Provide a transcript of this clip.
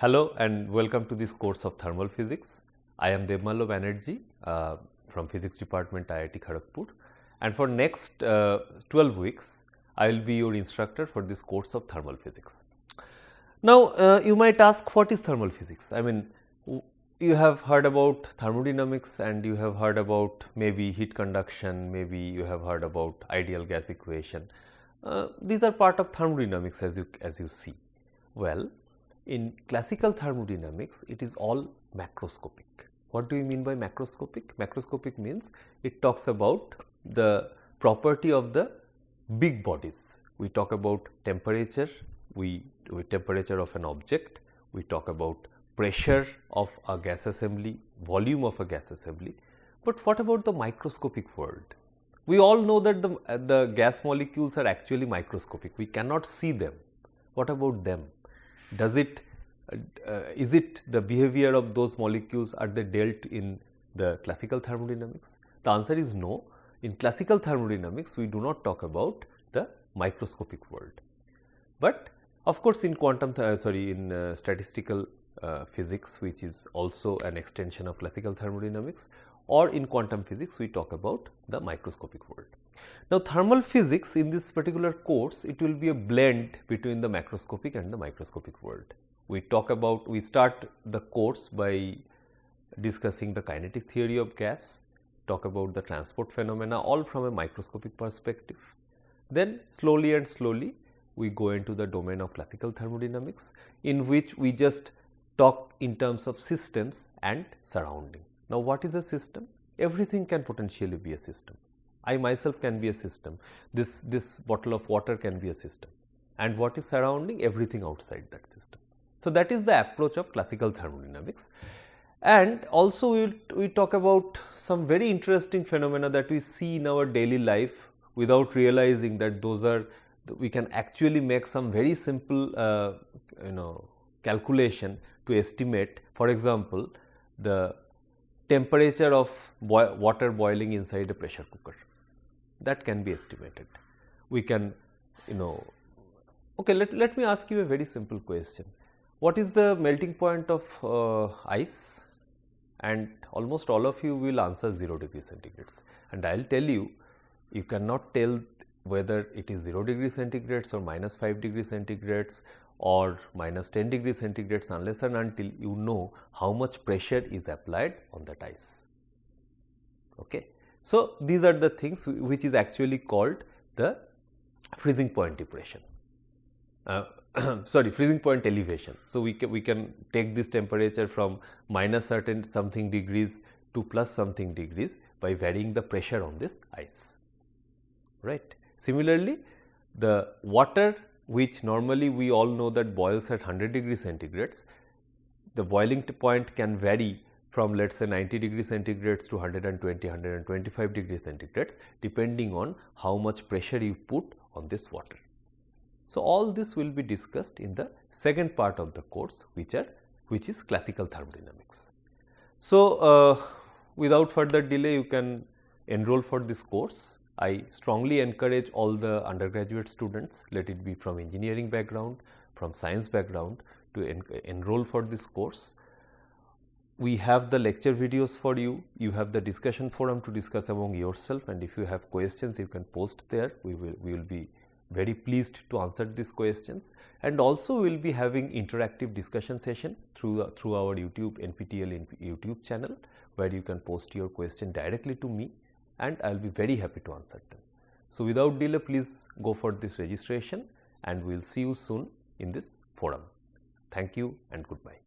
Hello and welcome to this course of thermal physics. I am Devmallo Banerjee from Physics Department, IIT Kharagpur, and for next 12 weeks I will be your instructor for this course of thermal physics. Now you might ask, what is thermal physics? I mean, you have heard about thermodynamics and you have heard about maybe heat conduction, maybe you have heard about ideal gas equation. These are part of thermodynamics as you see. Well, in classical thermodynamics, it is all macroscopic. What do you mean by macroscopic? Macroscopic means it talks about the property of the big bodies. We talk about temperature, temperature of an object, we talk about pressure of a gas assembly, volume of a gas assembly. But what about the microscopic world? We all know that the gas molecules are actually microscopic. We cannot see them. What about them? Is it the behavior of those molecules, are they dealt in the classical thermodynamics? The answer is no. In classical thermodynamics, we do not talk about the microscopic world. But of course, in statistical physics, which is also an extension of classical thermodynamics, or in quantum physics, we talk about the microscopic world. Now, thermal physics in this particular course, it will be a blend between the macroscopic and the microscopic world. We start the course by discussing the kinetic theory of gas, talk about the transport phenomena, all from a microscopic perspective. Then slowly and slowly, we go into the domain of classical thermodynamics, in which we just talk in terms of systems and surrounding. Now, what is a system? Everything can potentially be a system. I myself can be a system. This bottle of water can be a system. And what is surrounding? Everything outside that system. So, that is the approach of classical thermodynamics. And also we talk about some very interesting phenomena that we see in our daily life without realizing that we can actually make some very simple calculation to estimate, for example, the temperature of water boiling inside a pressure cooker. That can be estimated. We can, okay, let me ask you a very simple question. What is the melting point of ice? And almost all of you will answer 0 degree centigrades. And I will tell you, you cannot tell whether it is 0 degree centigrades or minus 5 degree centigrades or minus 10 degree centigrades unless and until you know how much pressure is applied on that ice. Okay. So, these are the things which is actually called the freezing point depression. Freezing point elevation. So, we can take this temperature from minus certain something degrees to plus something degrees by varying the pressure on this ice, right. Similarly, the water, which normally we all know that boils at 100 degree centigrades, the boiling point can vary from let us say 90 degree centigrades to 120, 125 degree centigrades, depending on how much pressure you put on this water. So, all this will be discussed in the second part of the course, which is classical thermodynamics. So, without further delay, you can enroll for this course. I strongly encourage all the undergraduate students, let it be from engineering background, from science background, to enroll for this course. We have the lecture videos for you. You have the discussion forum to discuss among yourself, and if you have questions, you can post there. We will be very pleased to answer these questions, and also we will be having interactive discussion session through our NPTEL YouTube channel, where you can post your question directly to me, and I will be very happy to answer them. So, without delay, please go for this registration, and we will see you soon in this forum. Thank you and goodbye.